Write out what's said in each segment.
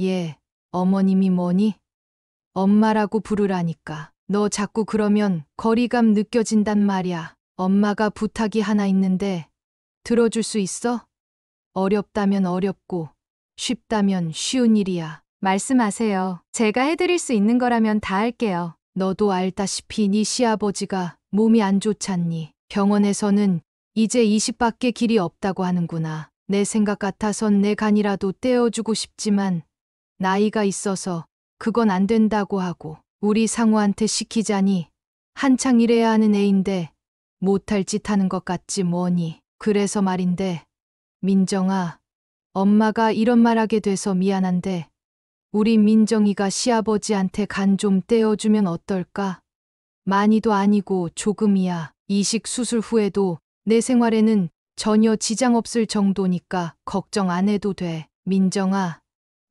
얘, 어머님이 뭐니? 엄마라고 부르라니까. 너 자꾸 그러면 거리감 느껴진단 말야. 엄마가 부탁이 하나 있는데 들어줄 수 있어? 어렵다면 어렵고 쉽다면 쉬운 일이야. 말씀하세요. 제가 해드릴 수 있는 거라면 다 할게요. 너도 알다시피 네 시아버지가 몸이 안 좋잖니. 병원에서는 이제 20밖에 길이 없다고 하는구나. 내 생각 같아선 내 간이라도 떼어주고 싶지만 나이가 있어서 그건 안 된다고 하고 우리 상우한테 시키자니 한창 일해야 하는 애인데 못할 짓 하는 것 같지 뭐니. 그래서 말인데 민정아, 엄마가 이런 말하게 돼서 미안한데 우리 민정이가 시아버지한테 간 좀 떼어주면 어떨까? 많이도 아니고 조금이야. 이식 수술 후에도 내 생활에는 전혀 지장 없을 정도니까 걱정 안 해도 돼. 민정아,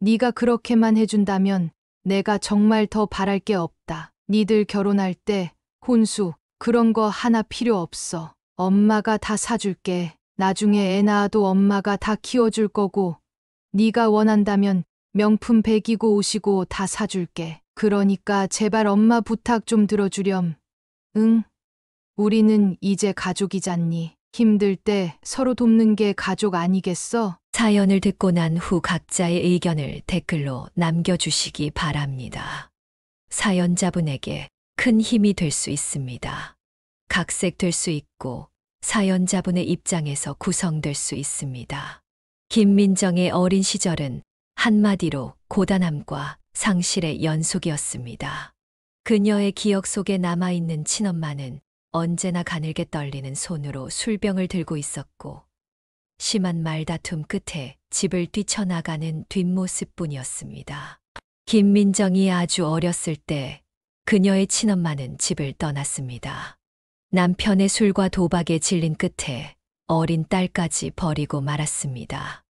네가 그렇게만 해준다면 내가 정말 더 바랄 게 없다. 니들 결혼할 때 혼수 그런 거 하나 필요 없어. 엄마가 다 사줄게. 나중에 애 낳아도 엄마가 다 키워줄 거고 네가 원한다면 명품 백이고 옷이고 다 사줄게. 그러니까 제발 엄마 부탁 좀 들어주렴. 응? 우리는 이제 가족이잖니. 힘들 때 서로 돕는 게 가족 아니겠어? 사연을 듣고 난 후 각자의 의견을 댓글로 남겨주시기 바랍니다. 사연자분에게 큰 힘이 될 수 있습니다. 각색될 수 있고 사연자분의 입장에서 구성될 수 있습니다. 김민정의 어린 시절은 한마디로 고단함과 상실의 연속이었습니다. 그녀의 기억 속에 남아있는 친엄마는 언제나 가늘게 떨리는 손으로 술병을 들고 있었고 심한 말다툼 끝에 집을 뛰쳐나가는 뒷모습뿐이었습니다. 김민정이 아주 어렸을 때 그녀의 친엄마는 집을 떠났습니다. 남편의 술과 도박에 질린 끝에 어린 딸까지 버리고 말았습니다.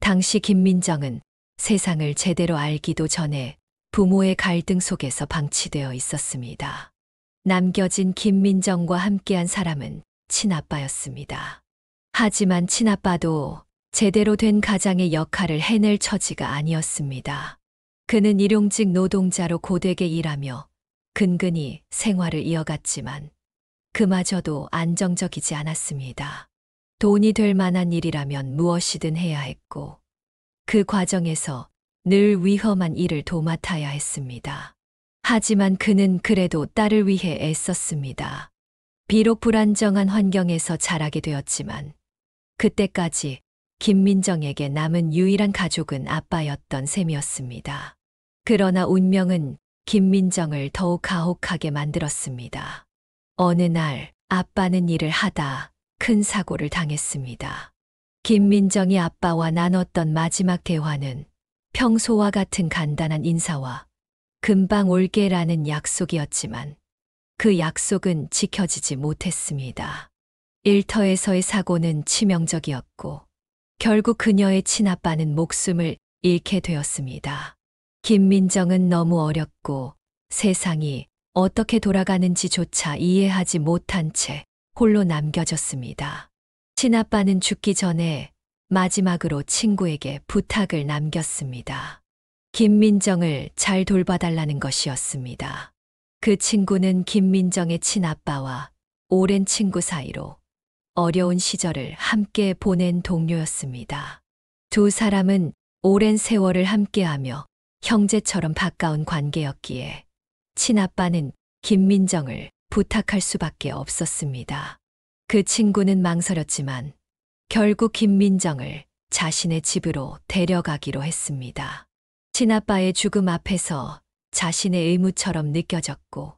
당시 김민정은 세상을 제대로 알기도 전에 부모의 갈등 속에서 방치되어 있었습니다. 남겨진 김민정과 함께한 사람은 친아빠였습니다. 하지만 친아빠도 제대로 된 가장의 역할을 해낼 처지가 아니었습니다. 그는 일용직 노동자로 고되게 일하며 근근히 생활을 이어갔지만 그마저도 안정적이지 않았습니다. 돈이 될 만한 일이라면 무엇이든 해야 했고 그 과정에서 늘 위험한 일을 도맡아야 했습니다. 하지만 그는 그래도 딸을 위해 애썼습니다. 비록 불안정한 환경에서 자라게 되었지만 그때까지 김민정에게 남은 유일한 가족은 아빠였던 셈이었습니다. 그러나 운명은 김민정을 더욱 가혹하게 만들었습니다. 어느 날 아빠는 일을 하다 큰 사고를 당했습니다. 김민정이 아빠와 나눴던 마지막 대화는 평소와 같은 간단한 인사와 금방 올게라는 약속이었지만 그 약속은 지켜지지 못했습니다. 일터에서의 사고는 치명적이었고 결국 그녀의 친아빠는 목숨을 잃게 되었습니다. 김민정은 너무 어렸고 세상이 어떻게 돌아가는지조차 이해하지 못한 채 홀로 남겨졌습니다. 친아빠는 죽기 전에 마지막으로 친구에게 부탁을 남겼습니다. 김민정을 잘 돌봐달라는 것이었습니다. 그 친구는 김민정의 친아빠와 오랜 친구 사이로 어려운 시절을 함께 보낸 동료였습니다. 두 사람은 오랜 세월을 함께하며 형제처럼 가까운 관계였기에 친아빠는 김민정을 부탁할 수밖에 없었습니다. 그 친구는 망설였지만 결국 김민정을 자신의 집으로 데려가기로 했습니다. 친아빠의 죽음 앞에서 자신의 의무처럼 느껴졌고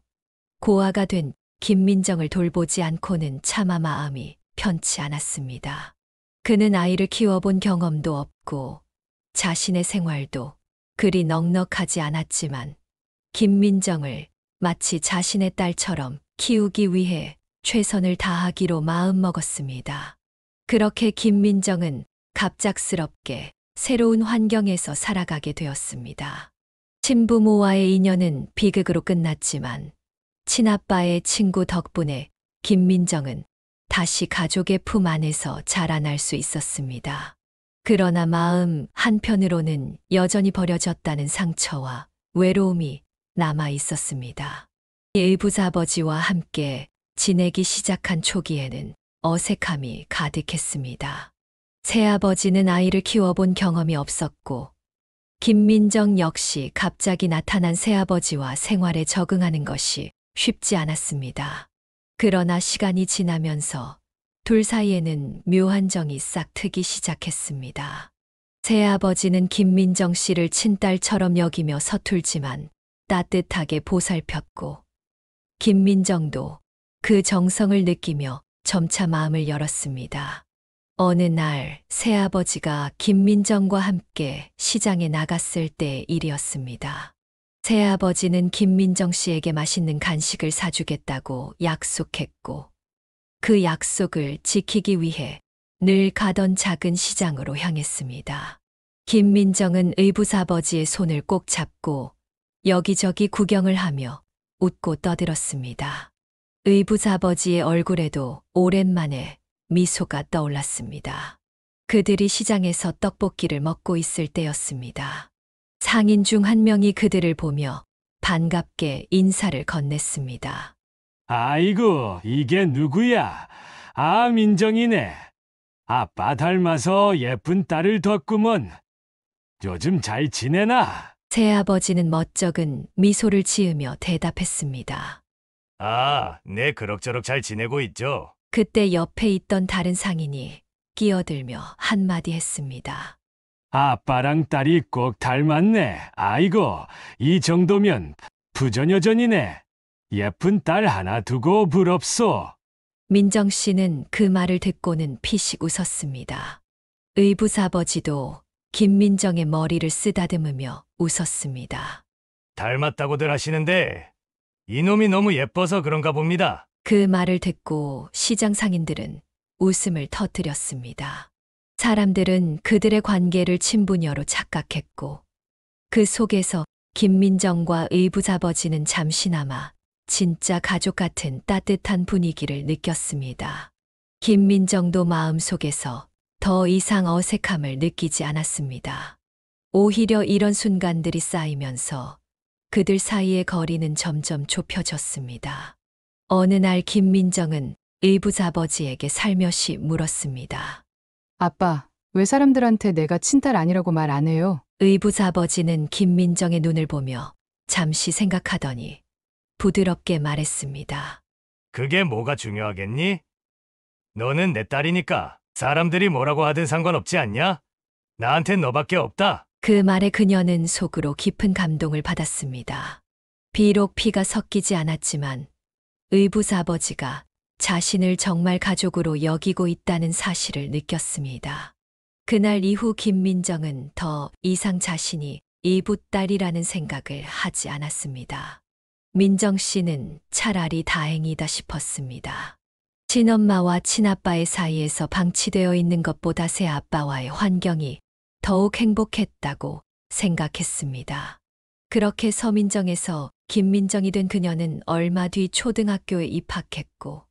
고아가 된 김민정을 돌보지 않고는 차마 마음이 편치 않았습니다. 그는 아이를 키워본 경험도 없고 자신의 생활도 그리 넉넉하지 않았지만 김민정을 마치 자신의 딸처럼 키우기 위해 최선을 다하기로 마음먹었습니다. 그렇게 김민정은 갑작스럽게 새로운 환경에서 살아가게 되었습니다. 친부모와의 인연은 비극으로 끝났지만 친아빠의 친구 덕분에 김민정은 다시 가족의 품 안에서 자라날 수 있었습니다. 그러나 마음 한편으로는 여전히 버려졌다는 상처와 외로움이 남아 있었습니다. 의붓아버지와 함께 지내기 시작한 초기에는 어색함이 가득했습니다. 새아버지는 아이를 키워본 경험이 없었고, 김민정 역시 갑자기 나타난 새아버지와 생활에 적응하는 것이 쉽지 않았습니다. 그러나 시간이 지나면서 둘 사이에는 묘한 정이 싹 트기 시작했습니다. 새아버지는 김민정 씨를 친딸처럼 여기며 서툴지만 따뜻하게 보살폈고, 김민정도 그 정성을 느끼며 점차 마음을 열었습니다. 어느 날 새아버지가 김민정과 함께 시장에 나갔을 때의 일이었습니다. 새아버지는 김민정 씨에게 맛있는 간식을 사주겠다고 약속했고, 그 약속을 지키기 위해 늘 가던 작은 시장으로 향했습니다. 김민정은 의붓아버지의 손을 꼭 잡고 여기저기 구경을 하며 웃고 떠들었습니다. 의붓아버지의 얼굴에도 오랜만에 미소가 떠올랐습니다. 그들이 시장에서 떡볶이를 먹고 있을 때였습니다. 상인 중 한 명이 그들을 보며 반갑게 인사를 건넸습니다. 아이고, 이게 누구야? 아, 민정이네. 아빠 닮아서 예쁜 딸을 뒀구먼. 요즘 잘 지내나? 새아버지는 멋쩍은 미소를 지으며 대답했습니다. 아, 네, 그럭저럭 잘 지내고 있죠. 그때 옆에 있던 다른 상인이 끼어들며 한마디 했습니다. 아빠랑 딸이 꼭 닮았네. 아이고, 이 정도면 부전여전이네. 예쁜 딸 하나 두고 부럽소. 민정 씨는 그 말을 듣고는 피식 웃었습니다. 의붓아버지도 김민정의 머리를 쓰다듬으며 웃었습니다. 닮았다고들 하시는데 이놈이 너무 예뻐서 그런가 봅니다. 그 말을 듣고 시장 상인들은 웃음을 터뜨렸습니다. 사람들은 그들의 관계를 친부녀로 착각했고, 그 속에서 김민정과 의붓아버지는 잠시나마 진짜 가족 같은 따뜻한 분위기를 느꼈습니다. 김민정도 마음속에서 더 이상 어색함을 느끼지 않았습니다. 오히려 이런 순간들이 쌓이면서 그들 사이의 거리는 점점 좁혀졌습니다. 어느 날 김민정은 의붓아버지에게 살며시 물었습니다. 아빠, 왜 사람들한테 내가 친딸 아니라고 말 안 해요? 의붓아버지는 김민정의 눈을 보며 잠시 생각하더니 부드럽게 말했습니다. 그게 뭐가 중요하겠니? 너는 내 딸이니까 사람들이 뭐라고 하든 상관없지 않냐? 나한텐 너밖에 없다. 그 말에 그녀는 속으로 깊은 감동을 받았습니다. 비록 피가 섞이지 않았지만 의붓아버지가 자신을 정말 가족으로 여기고 있다는 사실을 느꼈습니다. 그날 이후 김민정은 더 이상 자신이 이붓딸이라는 생각을 하지 않았습니다. 민정 씨는 차라리 다행이다 싶었습니다. 친엄마와 친아빠의 사이에서 방치되어 있는 것보다 새아빠와의 환경이 더욱 행복했다고 생각했습니다. 그렇게 서민정에서 김민정이 된 그녀는 얼마 뒤 초등학교에 입학했고,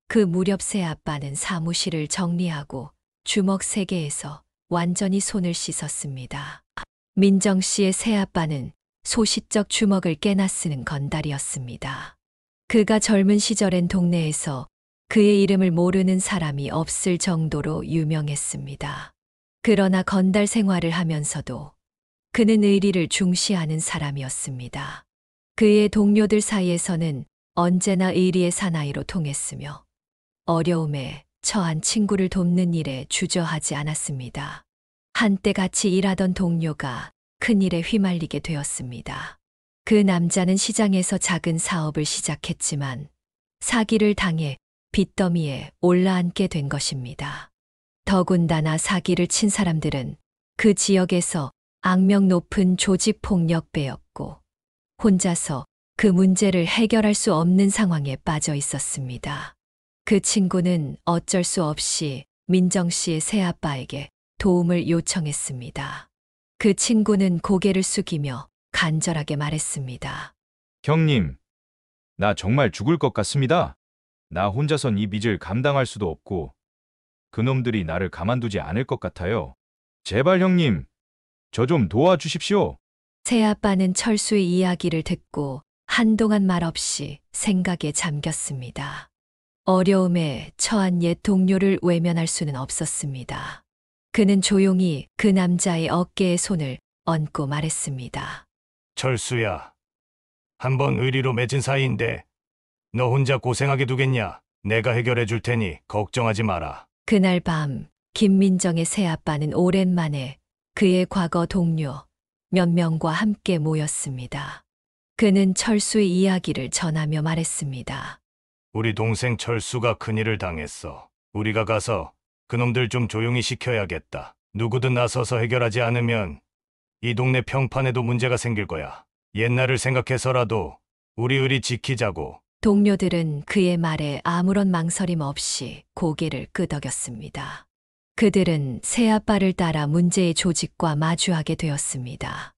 그 무렵 새아빠는 사무실을 정리하고 주먹 세계에서 완전히 손을 씻었습니다. 민정 씨의 새아빠는 소시적 주먹을 깨나 쓰는 건달이었습니다. 그가 젊은 시절엔 동네에서 그의 이름을 모르는 사람이 없을 정도로 유명했습니다. 그러나 건달 생활을 하면서도 그는 의리를 중시하는 사람이었습니다. 그의 동료들 사이에서는 언제나 의리의 사나이로 통했으며 어려움에 처한 친구를 돕는 일에 주저하지 않았습니다. 한때 같이 일하던 동료가 큰일에 휘말리게 되었습니다. 그 남자는 시장에서 작은 사업을 시작했지만 사기를 당해 빚더미에 올라앉게 된 것입니다. 더군다나 사기를 친 사람들은 그 지역에서 악명 높은 조직폭력배였고 혼자서 그 문제를 해결할 수 없는 상황에 빠져 있었습니다. 그 친구는 어쩔 수 없이 민정 씨의 새아빠에게 도움을 요청했습니다. 그 친구는 고개를 숙이며 간절하게 말했습니다. 형님, 나 정말 죽을 것 같습니다. 나 혼자선 이 빚을 감당할 수도 없고 그놈들이 나를 가만두지 않을 것 같아요. 제발 형님, 저 좀 도와주십시오. 새아빠는 철수의 이야기를 듣고 한동안 말없이 생각에 잠겼습니다. 어려움에 처한 옛 동료를 외면할 수는 없었습니다. 그는 조용히 그 남자의 어깨에 손을 얹고 말했습니다. 철수야, 한번 의리로 맺은 사이인데 너 혼자 고생하게 두겠냐? 내가 해결해 줄 테니 걱정하지 마라. 그날 밤 김민정의 새아빠는 오랜만에 그의 과거 동료 몇 명과 함께 모였습니다. 그는 철수의 이야기를 전하며 말했습니다. 우리 동생 철수가 큰일을 당했어. 우리가 가서 그놈들 좀 조용히 시켜야겠다. 누구든 나서서 해결하지 않으면 이 동네 평판에도 문제가 생길 거야. 옛날을 생각해서라도 우리 의리 지키자고. 동료들은 그의 말에 아무런 망설임 없이 고개를 끄덕였습니다. 그들은 새아빠를 따라 문제의 조직과 마주하게 되었습니다.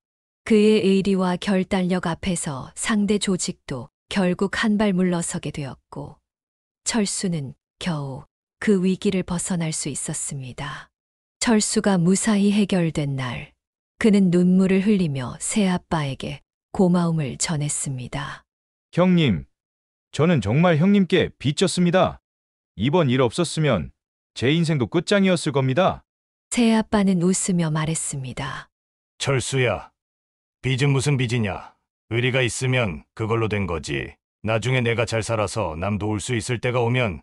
그의 의리와 결단력 앞에서 상대 조직도 결국 한 발 물러서게 되었고, 철수는 겨우 그 위기를 벗어날 수 있었습니다. 철수가 무사히 해결된 날, 그는 눈물을 흘리며 새아빠에게 고마움을 전했습니다. 형님, 저는 정말 형님께 빚졌습니다. 이번 일 없었으면 제 인생도 끝장이었을 겁니다. 새아빠는 웃으며 말했습니다. 철수야, 빚은 무슨 빚이냐? 의리가 있으면 그걸로 된 거지. 나중에 내가 잘 살아서 남 도울 수 있을 때가 오면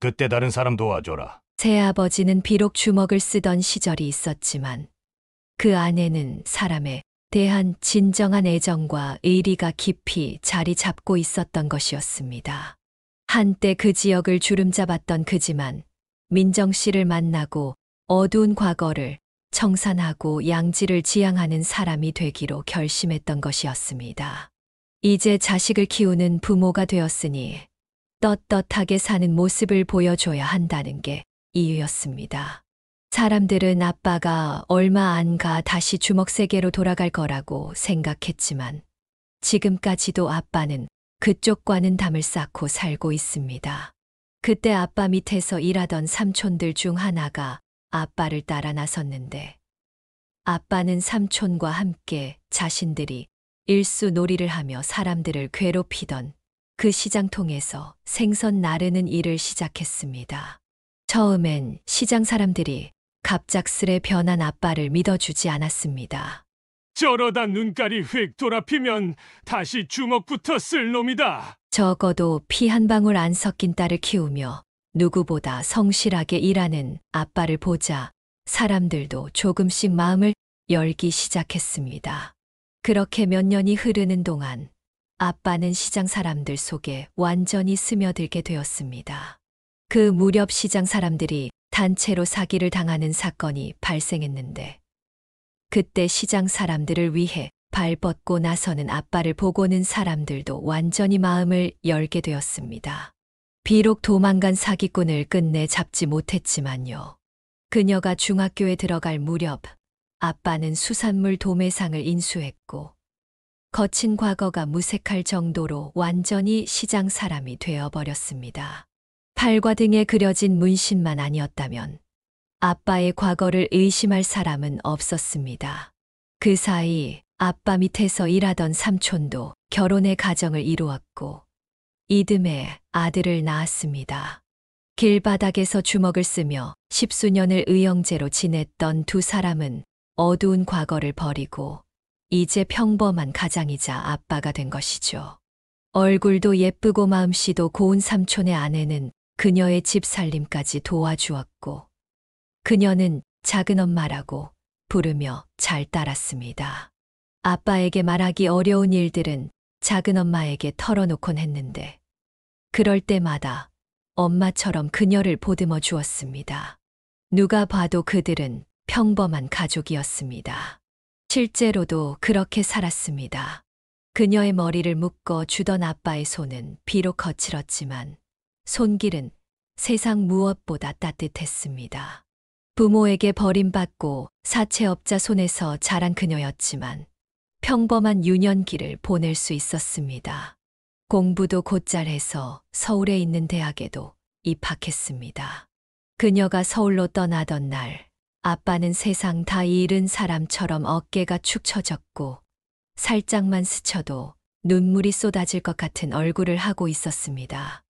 그때 다른 사람 도와줘라. 새아버지는 비록 주먹을 쓰던 시절이 있었지만 그 안에는 사람에 대한 진정한 애정과 의리가 깊이 자리 잡고 있었던 것이었습니다. 한때 그 지역을 주름잡았던 그지만 민정 씨를 만나고 어두운 과거를 청산하고 양지를 지향하는 사람이 되기로 결심했던 것이었습니다. 이제 자식을 키우는 부모가 되었으니 떳떳하게 사는 모습을 보여줘야 한다는 게 이유였습니다. 사람들은 아빠가 얼마 안 가 다시 주먹세계로 돌아갈 거라고 생각했지만 지금까지도 아빠는 그쪽과는 담을 쌓고 살고 있습니다. 그때 아빠 밑에서 일하던 삼촌들 중 하나가 아빠를 따라 나섰는데 아빠는 삼촌과 함께 자신들이 일수놀이를 하며 사람들을 괴롭히던 그 시장통에서 생선 나르는 일을 시작했습니다. 처음엔 시장 사람들이 갑작스레 변한 아빠를 믿어주지 않았습니다. 저러다 눈깔이 휙 돌아피면 다시 주먹부터 쓸 놈이다. 적어도 피 한 방울 안 섞인 딸을 키우며 누구보다 성실하게 일하는 아빠를 보자 사람들도 조금씩 마음을 열기 시작했습니다. 그렇게 몇 년이 흐르는 동안 아빠는 시장 사람들 속에 완전히 스며들게 되었습니다. 그 무렵 시장 사람들이 단체로 사기를 당하는 사건이 발생했는데 그때 시장 사람들을 위해 발벗고 나서는 아빠를 보고는 사람들도 완전히 마음을 열게 되었습니다. 비록 도망간 사기꾼을 끝내 잡지 못했지만요. 그녀가 중학교에 들어갈 무렵 아빠는 수산물 도매상을 인수했고 거친 과거가 무색할 정도로 완전히 시장 사람이 되어버렸습니다. 팔과 등에 그려진 문신만 아니었다면 아빠의 과거를 의심할 사람은 없었습니다. 그 사이 아빠 밑에서 일하던 삼촌도 결혼의 가정을 이루었고 이듬해 아들을 낳았습니다. 길바닥에서 주먹을 쓰며 십수년을 의형제로 지냈던 두 사람은 어두운 과거를 버리고 이제 평범한 가장이자 아빠가 된 것이죠. 얼굴도 예쁘고 마음씨도 고운 삼촌의 아내는 그녀의 집 살림까지 도와주었고 그녀는 작은 엄마라고 부르며 잘 따랐습니다. 아빠에게 말하기 어려운 일들은 작은 엄마에게 털어놓곤 했는데 그럴 때마다 엄마처럼 그녀를 보듬어 주었습니다. 누가 봐도 그들은 평범한 가족이었습니다. 실제로도 그렇게 살았습니다. 그녀의 머리를 묶어 주던 아빠의 손은 비록 거칠었지만 손길은 세상 무엇보다 따뜻했습니다. 부모에게 버림받고 사채업자 손에서 자란 그녀였지만 평범한 유년기를 보낼 수 있었습니다. 공부도 곧잘 해서 서울에 있는 대학에도 입학했습니다. 그녀가 서울로 떠나던 날 아빠는 세상 다 잃은 사람처럼 어깨가 축 처졌고 살짝만 스쳐도 눈물이 쏟아질 것 같은 얼굴을 하고 있었습니다.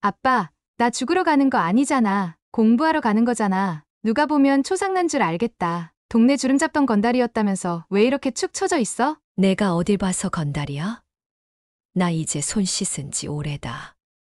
아빠, 나 죽으러 가는 거 아니잖아. 공부하러 가는 거잖아. 누가 보면 초상난 줄 알겠다. 동네 주름 잡던 건달이었다면서 왜 이렇게 축 처져 있어? 내가 어딜 봐서 건달이야? 나 이제 손 씻은 지 오래다.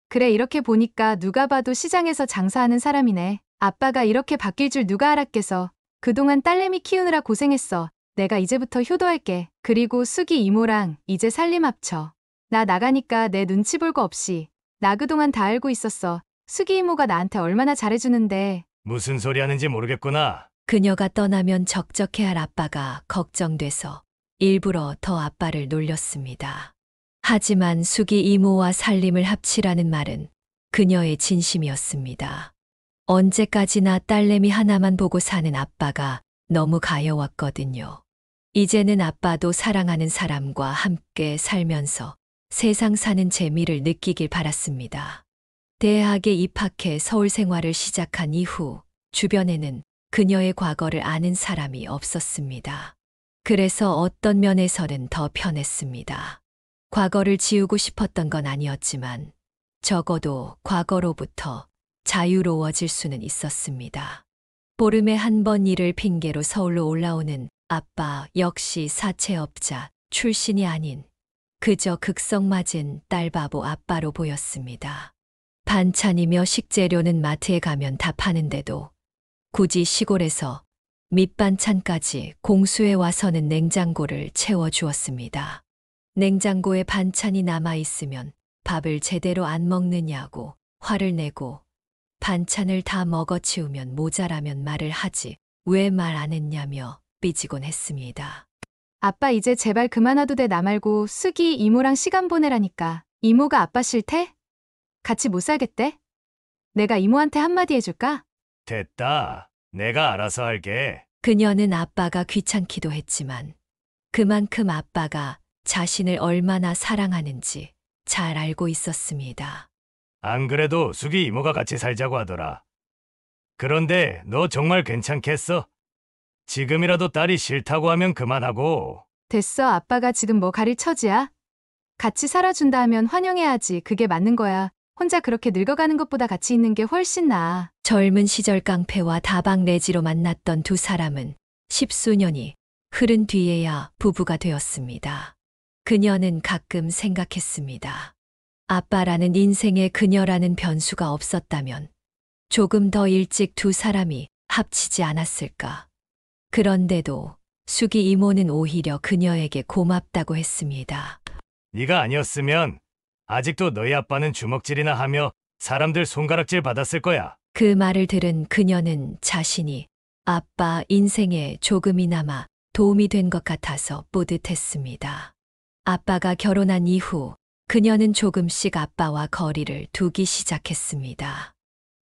그래, 이렇게 보니까 누가 봐도 시장에서 장사하는 사람이네. 아빠가 이렇게 바뀔 줄 누가 알았겠어. 그동안 딸내미 키우느라 고생했어. 내가 이제부터 효도할게. 그리고 수기 이모랑 이제 살림 합쳐. 나 나가니까 내 눈치 볼 거 없이. 나 그동안 다 알고 있었어. 수기 이모가 나한테 얼마나 잘해주는데. 무슨 소리 하는지 모르겠구나. 그녀가 떠나면 적적해할 아빠가 걱정돼서 일부러 더 아빠를 놀렸습니다. 하지만 수기 이모와 살림을 합치라는 말은 그녀의 진심이었습니다. 언제까지나 딸내미 하나만 보고 사는 아빠가 너무 가여웠거든요. 이제는 아빠도 사랑하는 사람과 함께 살면서 세상 사는 재미를 느끼길 바랐습니다. 대학에 입학해 서울 생활을 시작한 이후 주변에는 그녀의 과거를 아는 사람이 없었습니다. 그래서 어떤 면에서는 더 편했습니다. 과거를 지우고 싶었던 건 아니었지만 적어도 과거로부터 자유로워질 수는 있었습니다. 보름에 한 번 일을 핑계로 서울로 올라오는 아빠 역시 사채업자 출신이 아닌 그저 극성맞은 딸바보 아빠로 보였습니다. 반찬이며 식재료는 마트에 가면 다 파는데도 굳이 시골에서 밑반찬까지 공수해 와서는 냉장고를 채워주었습니다. 냉장고에 반찬이 남아있으면 밥을 제대로 안 먹느냐고 화를 내고 반찬을 다 먹어치우면 모자라면 말을 하지 왜 말 안 했냐며 삐지곤 했습니다. 아빠 이제 제발 그만둬도 돼. 나 말고 수기 이모랑 시간 보내라니까. 이모가 아빠 싫대? 같이 못 살겠대? 내가 이모한테 한마디 해줄까? 됐다. 내가 알아서 할게. 그녀는 아빠가 귀찮기도 했지만 그만큼 아빠가 자신을 얼마나 사랑하는지 잘 알고 있었습니다. 안 그래도 수기 이모가 같이 살자고 하더라. 그런데 너 정말 괜찮겠어? 지금이라도 딸이 싫다고 하면 그만하고. 됐어. 아빠가 지금 뭐 가릴 처지야? 같이 살아준다 하면 환영해야지. 그게 맞는 거야. 혼자 그렇게 늙어가는 것보다 같이 있는 게 훨씬 나아. 젊은 시절 깡패와 다방 내지로 만났던 두 사람은 십수년이 흐른 뒤에야 부부가 되었습니다. 그녀는 가끔 생각했습니다. 아빠라는 인생에 그녀라는 변수가 없었다면 조금 더 일찍 두 사람이 합치지 않았을까. 그런데도 수기 이모는 오히려 그녀에게 고맙다고 했습니다. 네가 아니었으면 아직도 너희 아빠는 주먹질이나 하며 사람들 손가락질 받았을 거야. 그 말을 들은 그녀는 자신이 아빠 인생에 조금이나마 도움이 된 것 같아서 뿌듯했습니다. 아빠가 결혼한 이후 그녀는 조금씩 아빠와 거리를 두기 시작했습니다.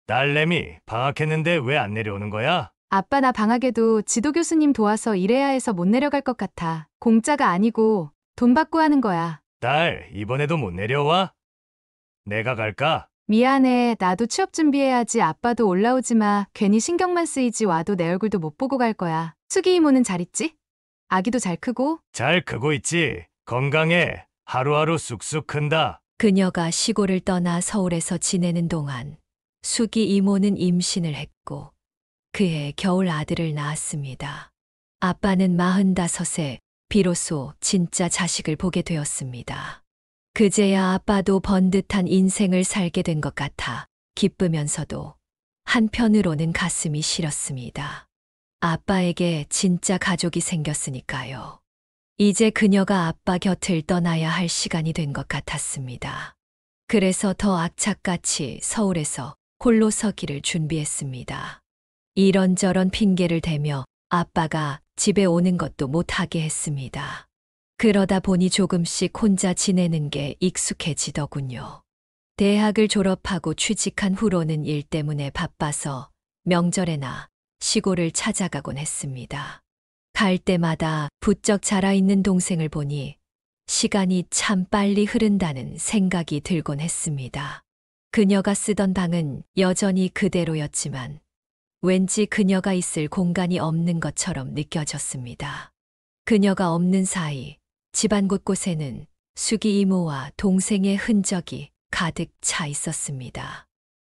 딸내미 방학했는데 왜 안 내려오는 거야? 아빠 나 방학에도 지도 교수님 도와서 일해야 해서 못 내려갈 것 같아. 공짜가 아니고 돈 받고 하는 거야. 딸, 이번에도 못 내려와? 내가 갈까? 미안해. 나도 취업 준비해야지. 아빠도 올라오지 마. 괜히 신경만 쓰이지. 와도 내 얼굴도 못 보고 갈 거야. 수기 이모는 잘 있지? 아기도 잘 크고? 잘 크고 있지. 건강해. 하루하루 쑥쑥 큰다. 그녀가 시골을 떠나 서울에서 지내는 동안 수기 이모는 임신을 했고 그해 겨울 아들을 낳았습니다. 아빠는 45세 비로소 진짜 자식을 보게 되었습니다. 그제야 아빠도 번듯한 인생을 살게 된 것 같아 기쁘면서도 한편으로는 가슴이 시렸습니다. 아빠에게 진짜 가족이 생겼으니까요. 이제 그녀가 아빠 곁을 떠나야 할 시간이 된 것 같았습니다. 그래서 더 악착같이 서울에서 홀로 서기를 준비했습니다. 이런저런 핑계를 대며 아빠가 집에 오는 것도 못하게 했습니다. 그러다 보니 조금씩 혼자 지내는 게 익숙해지더군요. 대학을 졸업하고 취직한 후로는 일 때문에 바빠서 명절에나 시골을 찾아가곤 했습니다. 갈 때마다 부쩍 자라있는 동생을 보니 시간이 참 빨리 흐른다는 생각이 들곤 했습니다. 그녀가 쓰던 방은 여전히 그대로였지만 왠지 그녀가 있을 공간이 없는 것처럼 느껴졌습니다. 그녀가 없는 사이 집안 곳곳에는 수기 이모와 동생의 흔적이 가득 차 있었습니다.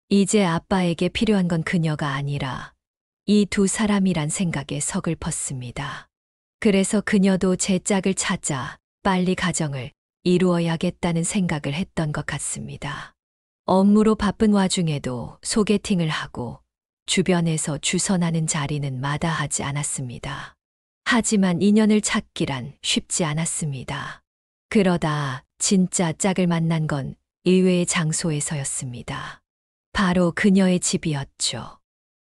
이제 아빠에게 필요한 건 그녀가 아니라 이 두 사람이란 생각에 서글펐습니다. 그래서 그녀도 제 짝을 찾아 빨리 가정을 이루어야겠다는 생각을 했던 것 같습니다. 업무로 바쁜 와중에도 소개팅을 하고 주변에서 주선하는 자리는 마다하지 않았습니다. 하지만 인연을 찾기란 쉽지 않았습니다. 그러다 진짜 짝을 만난 건 의외의 장소에서였습니다. 바로 그녀의 집이었죠.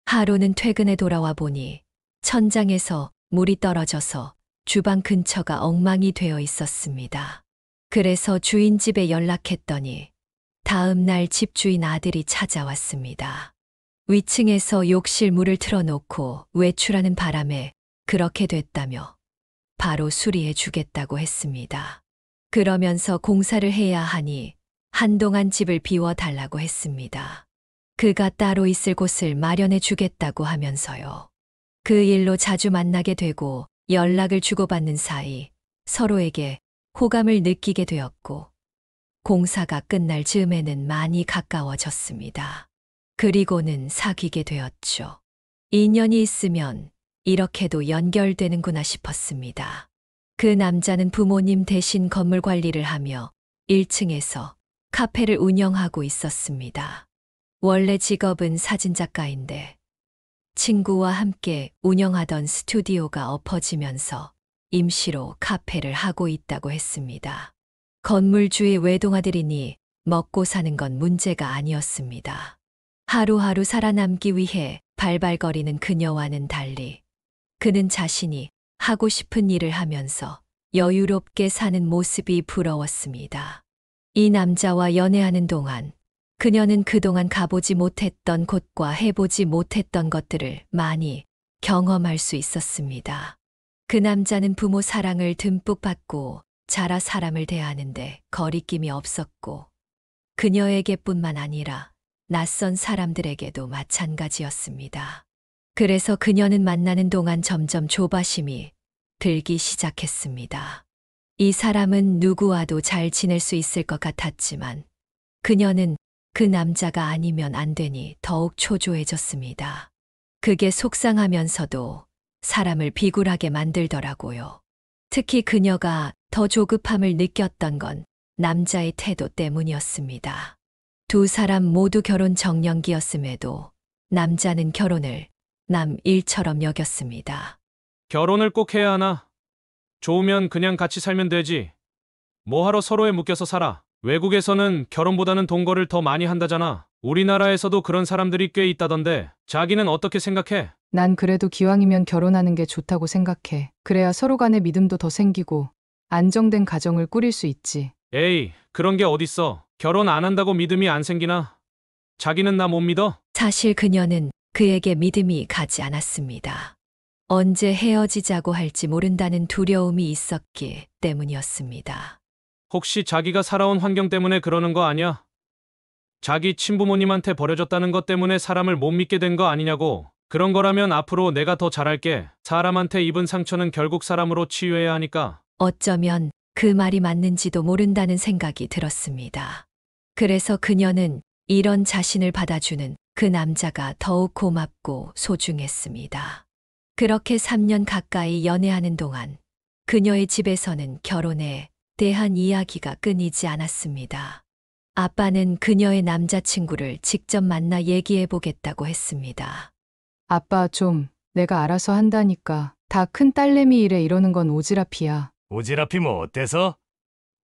하루는 퇴근에 돌아와 보니 천장에서 물이 떨어져서 주방 근처가 엉망이 되어 있었습니다. 그래서 주인 집에 연락했더니 다음 날 집주인 아들이 찾아왔습니다. 위층에서 욕실 문을 틀어놓고 외출하는 바람에 그렇게 됐다며 바로 수리해 주겠다고 했습니다. 그러면서 공사를 해야 하니 한동안 집을 비워달라고 했습니다. 그가 따로 있을 곳을 마련해 주겠다고 하면서요. 그 일로 자주 만나게 되고 연락을 주고받는 사이 서로에게 호감을 느끼게 되었고 공사가 끝날 즈음에는 많이 가까워졌습니다. 그리고는 사귀게 되었죠. 인연이 있으면 이렇게도 연결되는구나 싶었습니다. 그 남자는 부모님 대신 건물 관리를 하며 1층에서 카페를 운영하고 있었습니다. 원래 직업은 사진작가인데 친구와 함께 운영하던 스튜디오가 엎어지면서 임시로 카페를 하고 있다고 했습니다. 건물주의 외동아들이니 먹고 사는 건 문제가 아니었습니다. 하루하루 살아남기 위해 발발거리는 그녀와는 달리 그는 자신이 하고 싶은 일을 하면서 여유롭게 사는 모습이 부러웠습니다. 이 남자와 연애하는 동안 그녀는 그동안 가보지 못했던 곳과 해보지 못했던 것들을 많이 경험할 수 있었습니다. 그 남자는 부모 사랑을 듬뿍 받고 자라 사람을 대하는데 거리낌이 없었고 그녀에게뿐만 아니라 낯선 사람들에게도 마찬가지였습니다. 그래서 그녀는 만나는 동안 점점 조바심이 들기 시작했습니다. 이 사람은 누구와도 잘 지낼 수 있을 것 같았지만 그녀는 그 남자가 아니면 안 되니 더욱 초조해졌습니다. 그게 속상하면서도 사람을 비굴하게 만들더라고요. 특히 그녀가 더 조급함을 느꼈던 건 남자의 태도 때문이었습니다. 두 사람 모두 결혼 정년기였음에도 남자는 결혼을 남 일처럼 여겼습니다. 결혼을 꼭 해야 하나? 좋으면 그냥 같이 살면 되지. 뭐하러 서로에 묶여서 살아? 외국에서는 결혼보다는 동거를 더 많이 한다잖아. 우리나라에서도 그런 사람들이 꽤 있다던데 자기는 어떻게 생각해? 난 그래도 기왕이면 결혼하는 게 좋다고 생각해. 그래야 서로 간의 믿음도 더 생기고 안정된 가정을 꾸릴 수 있지. 에이, 그런 게 어딨어. 결혼 안 한다고 믿음이 안 생기나? 자기는 나 못 믿어? 사실 그녀는 그에게 믿음이 가지 않았습니다. 언제 헤어지자고 할지 모른다는 두려움이 있었기 때문이었습니다. 혹시 자기가 살아온 환경 때문에 그러는 거 아니야? 자기 친부모님한테 버려졌다는 것 때문에 사람을 못 믿게 된 거 아니냐고. 그런 거라면 앞으로 내가 더 잘할게. 사람한테 입은 상처는 결국 사람으로 치유해야 하니까. 어쩌면 그 말이 맞는지도 모른다는 생각이 들었습니다. 그래서 그녀는 이런 자신을 받아주는 그 남자가 더욱 고맙고 소중했습니다. 그렇게 3년 가까이 연애하는 동안 그녀의 집에서는 결혼에 대한 이야기가 끊이지 않았습니다. 아빠는 그녀의 남자친구를 직접 만나 얘기해 보겠다고 했습니다. 아빠 좀 내가 알아서 한다니까. 다 큰 딸내미 일에 이러는 건 오지랖이야. 오지랖이 뭐 어때서?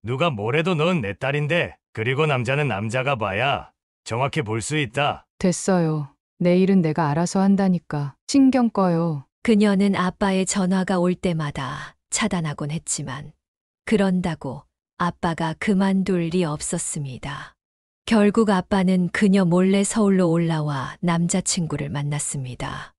누가 뭐래도 넌 내 딸인데 그리고 남자는 남자가 봐야 정확히 볼 수 있다. 됐어요. 내 일은 내가 알아서 한다니까. 신경 꺼요. 그녀는 아빠의 전화가 올 때마다 차단하곤 했지만 그런다고 아빠가 그만둘 리 없었습니다. 결국 아빠는 그녀 몰래 서울로 올라와 남자친구를 만났습니다.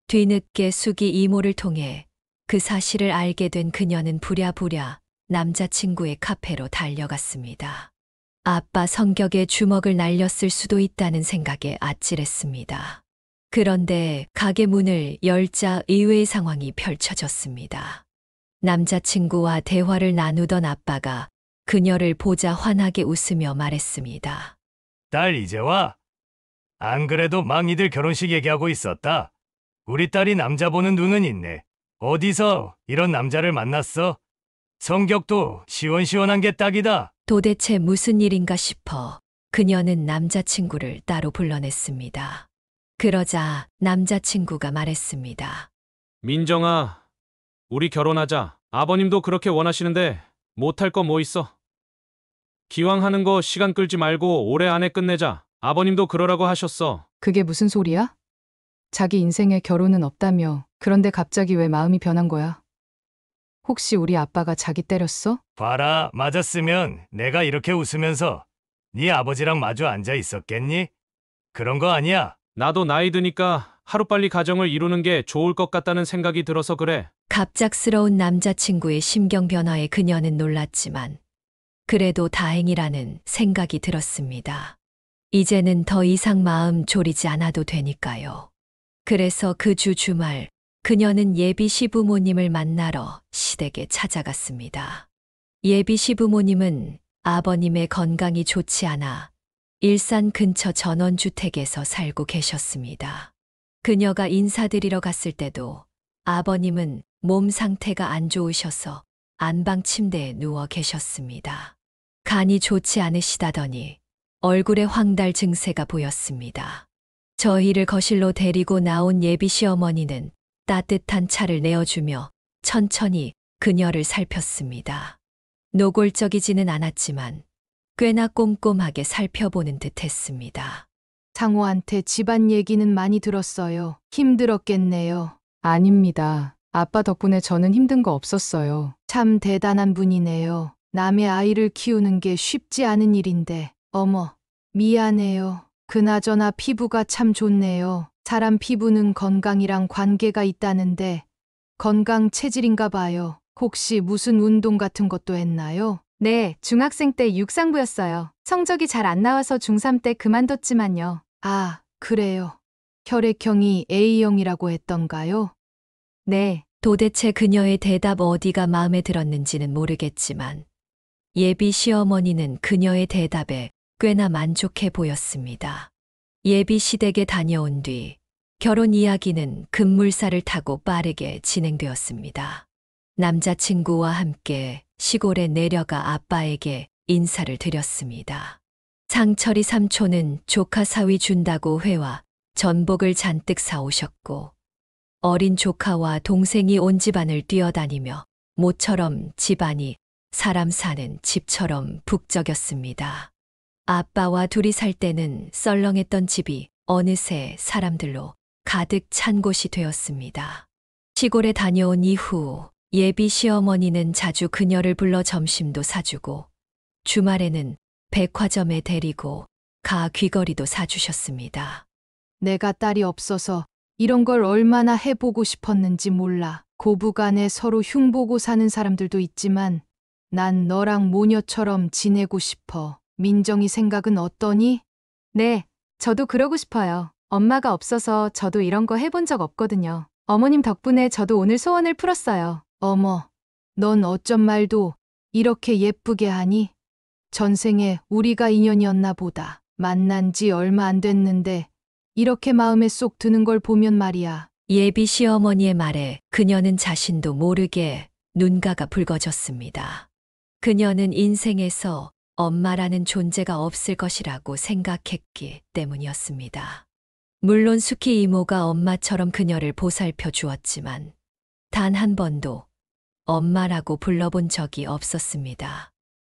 뒤늦게 수기 이모를 통해 그 사실을 알게 된 그녀는 부랴부랴 남자친구의 카페로 달려갔습니다. 아빠 성격에 주먹을 날렸을 수도 있다는 생각에 아찔했습니다. 그런데 가게 문을 열자 의외의 상황이 펼쳐졌습니다. 남자친구와 대화를 나누던 아빠가 그녀를 보자 환하게 웃으며 말했습니다. 딸 이제 와? 안 그래도 막 니들 결혼식 얘기하고 있었다. 우리 딸이 남자 보는 눈은 있네. 어디서 이런 남자를 만났어? 성격도 시원시원한 게 딱이다. 도대체 무슨 일인가 싶어 그녀는 남자친구를 따로 불러냈습니다. 그러자 남자친구가 말했습니다. 민정아, 우리 결혼하자. 아버님도 그렇게 원하시는데 못할 거 뭐 있어? 기왕 하는 거 시간 끌지 말고 올해 안에 끝내자. 아버님도 그러라고 하셨어. 그게 무슨 소리야? 자기 인생에 결혼은 없다며. 그런데 갑자기 왜 마음이 변한 거야? 혹시 우리 아빠가 자기 때렸어? 봐라, 맞았으면 내가 이렇게 웃으면서 네 아버지랑 마주 앉아 있었겠니? 그런 거 아니야. 나도 나이 드니까 하루빨리 가정을 이루는 게 좋을 것 같다는 생각이 들어서 그래. 갑작스러운 남자친구의 심경 변화에 그녀는 놀랐지만 그래도 다행이라는 생각이 들었습니다. 이제는 더 이상 마음 졸이지 않아도 되니까요. 그래서 그 주 주말 그녀는 예비 시부모님을 만나러 시댁에 찾아갔습니다. 예비 시부모님은 아버님의 건강이 좋지 않아 일산 근처 전원주택에서 살고 계셨습니다. 그녀가 인사드리러 갔을 때도 아버님은 몸 상태가 안 좋으셔서 안방 침대에 누워 계셨습니다. 간이 좋지 않으시다더니 얼굴에 황달 증세가 보였습니다. 저희를 거실로 데리고 나온 예비 시어머니는 따뜻한 차를 내어주며 천천히 그녀를 살폈습니다. 노골적이지는 않았지만 꽤나 꼼꼼하게 살펴보는 듯 했습니다. 상호한테 집안 얘기는 많이 들었어요. 힘들었겠네요. 아닙니다. 아빠 덕분에 저는 힘든 거 없었어요. 참 대단한 분이네요. 남의 아이를 키우는 게 쉽지 않은 일인데. 어머, 미안해요. 그나저나 피부가 참 좋네요. 사람 피부는 건강이랑 관계가 있다는데 건강 체질인가 봐요. 혹시 무슨 운동 같은 것도 했나요? 네, 중학생 때 육상부였어요. 성적이 잘 안 나와서 중3 때 그만뒀지만요. 아, 그래요. 혈액형이 A형이라고 했던가요? 네, 도대체 그녀의 대답 어디가 마음에 들었는지는 모르겠지만 예비 시어머니는 그녀의 대답에 꽤나 만족해 보였습니다. 예비 시댁에 다녀온 뒤 결혼 이야기는 급물살을 타고 빠르게 진행되었습니다. 남자친구와 함께 시골에 내려가 아빠에게 인사를 드렸습니다. 상철이 삼촌은 조카 사위 준다고 회와 전복을 잔뜩 사오셨고 어린 조카와 동생이 온 집안을 뛰어다니며 모처럼 집안이 사람 사는 집처럼 북적였습니다. 아빠와 둘이 살 때는 썰렁했던 집이 어느새 사람들로 가득 찬 곳이 되었습니다. 시골에 다녀온 이후 예비 시어머니는 자주 그녀를 불러 점심도 사주고 주말에는 백화점에 데리고 가 귀걸이도 사주셨습니다. 내가 딸이 없어서 이런 걸 얼마나 해보고 싶었는지 몰라. 고부간에 서로 흉보고 사는 사람들도 있지만 난 너랑 모녀처럼 지내고 싶어. 민정이 생각은 어떠니? 네, 저도 그러고 싶어요. 엄마가 없어서 저도 이런 거 해본 적 없거든요. 어머님 덕분에 저도 오늘 소원을 풀었어요. 어머, 넌 어쩜 말도 이렇게 예쁘게 하니? 전생에 우리가 인연이었나 보다. 만난 지 얼마 안 됐는데 이렇게 마음에 쏙 드는 걸 보면 말이야. 예비 시어머니의 말에 그녀는 자신도 모르게 눈가가 붉어졌습니다. 그녀는 인생에서 엄마라는 존재가 없을 것이라고 생각했기 때문이었습니다. 물론 수키 이모가 엄마처럼 그녀를 보살펴 주었지만 단 한 번도 엄마라고 불러본 적이 없었습니다.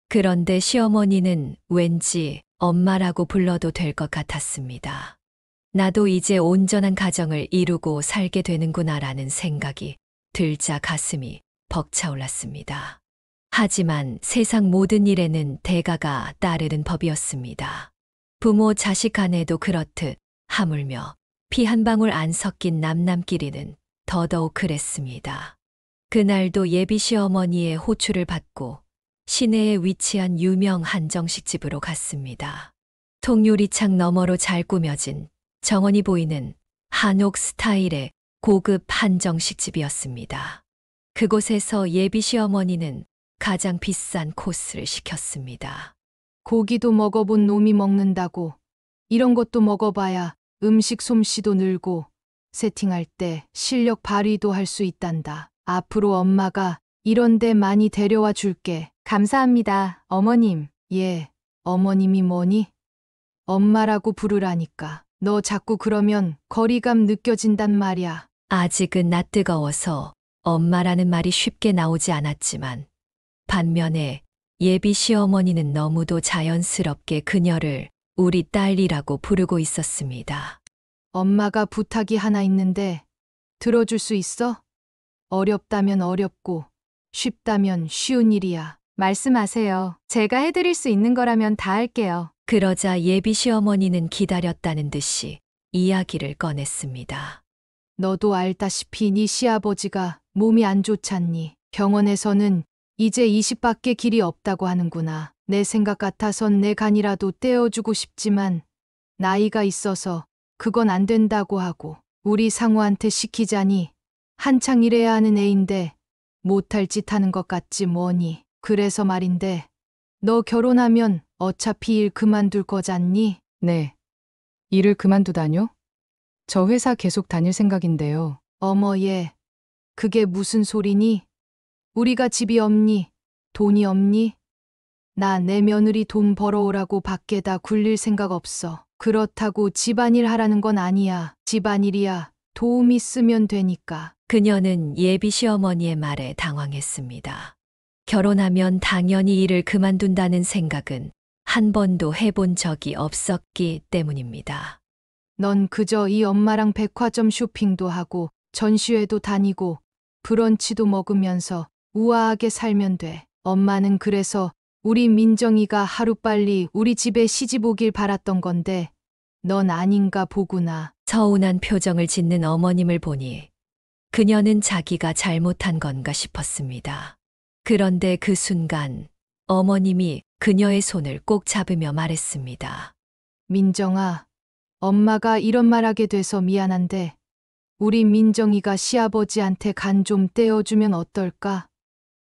그런데 시어머니는 왠지 엄마라고 불러도 될 것 같았습니다. 나도 이제 온전한 가정을 이루고 살게 되는구나라는 생각이 들자 가슴이 벅차올랐습니다. 하지만 세상 모든 일에는 대가가 따르는 법이었습니다. 부모 자식 간에도 그렇듯 하물며 피 한 방울 안 섞인 남남끼리는 더더욱 그랬습니다. 그날도 예비 시어머니의 호출을 받고 시내에 위치한 유명 한정식집으로 갔습니다. 통유리창 너머로 잘 꾸며진 정원이 보이는 한옥 스타일의 고급 한정식집이었습니다. 그곳에서 예비 시어머니는 가장 비싼 코스를 시켰습니다. 고기도 먹어본 놈이 먹는다고. 이런 것도 먹어봐야 음식 솜씨도 늘고 세팅할 때 실력 발휘도 할 수 있단다. 앞으로 엄마가 이런 데 많이 데려와 줄게. 감사합니다, 어머님. 예, 어머님이 뭐니? 엄마라고 부르라니까. 너 자꾸 그러면 거리감 느껴진단 말야. 아직은 낯뜨거워서 엄마라는 말이 쉽게 나오지 않았지만 반면에 예비 시어머니는 너무도 자연스럽게 그녀를 우리 딸이라고 부르고 있었습니다. 엄마가 부탁이 하나 있는데 들어줄 수 있어? 어렵다면 어렵고 쉽다면 쉬운 일이야. 말씀하세요. 제가 해드릴 수 있는 거라면 다 할게요. 그러자 예비 시어머니는 기다렸다는 듯이 이야기를 꺼냈습니다. 너도 알다시피 네 시아버지가 몸이 안 좋잖니. 병원에서는 이제 이식밖에 길이 없다고 하는구나. 내 생각 같아선 내 간이라도 떼어주고 싶지만 나이가 있어서 그건 안 된다고 하고 우리 상우한테 시키자니 한창 일해야 하는 애인데 못할 짓 하는 것 같지 뭐니. 그래서 말인데 너 결혼하면 어차피 일 그만둘 거잖니? 네. 일을 그만두다뇨? 저 회사 계속 다닐 생각인데요. 어머 얘, 그게 무슨 소리니? 우리가 집이 없니? 돈이 없니? 나 내 며느리 돈 벌어오라고 밖에다 굴릴 생각 없어. 그렇다고 집안일 하라는 건 아니야. 집안일이야 도움 있으면 되니까. 그녀는 예비 시어머니의 말에 당황했습니다. 결혼하면 당연히 일을 그만둔다는 생각은 한 번도 해본 적이 없었기 때문입니다. 넌 그저 이 엄마랑 백화점 쇼핑도 하고 전시회도 다니고 브런치도 먹으면서 우아하게 살면 돼. 엄마는 그래서 우리 민정이가 하루빨리 우리 집에 시집 오길 바랐던 건데 넌 아닌가 보구나. 서운한 표정을 짓는 어머님을 보니 그녀는 자기가 잘못한 건가 싶었습니다. 그런데 그 순간 어머님이 그녀의 손을 꼭 잡으며 말했습니다. 민정아, 엄마가 이런 말하게 돼서 미안한데 우리 민정이가 시아버지한테 간 좀 떼어주면 어떨까?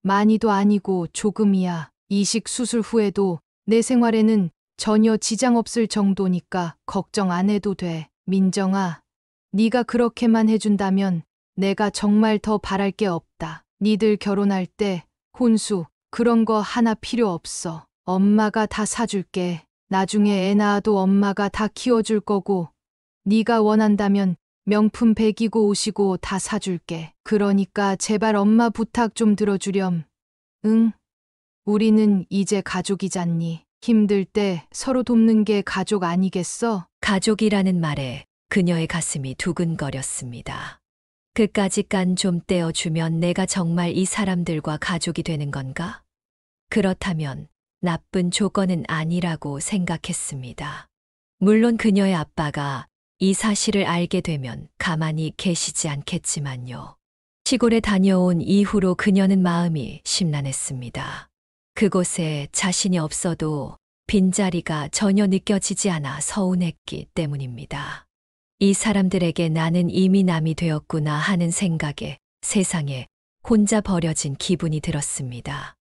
많이도 아니고 조금이야. 이식 수술 후에도 내 생활에는 전혀 지장 없을 정도니까 걱정 안 해도 돼. 민정아, 네가 그렇게만 해준다면 내가 정말 더 바랄 게 없다. 니들 결혼할 때 혼수 그런 거 하나 필요 없어. 엄마가 다 사줄게. 나중에 애 낳아도 엄마가 다 키워줄 거고 네가 원한다면 명품 백이고 옷이고 다 사줄게. 그러니까 제발 엄마 부탁 좀 들어주렴. 응? 우리는 이제 가족이잖니. 힘들 때 서로 돕는 게 가족 아니겠어? 가족이라는 말에 그녀의 가슴이 두근거렸습니다. 그까짓 간 좀 떼어주면 내가 정말 이 사람들과 가족이 되는 건가? 그렇다면 나쁜 조건은 아니라고 생각했습니다. 물론 그녀의 아빠가 이 사실을 알게 되면 가만히 계시지 않겠지만요. 시골에 다녀온 이후로 그녀는 마음이 심란했습니다. 그곳에 자신이 없어도 빈자리가 전혀 느껴지지 않아 서운했기 때문입니다. 이 사람들에게 나는 이미 남이 되었구나 하는 생각에 세상에 혼자 버려진 기분이 들었습니다.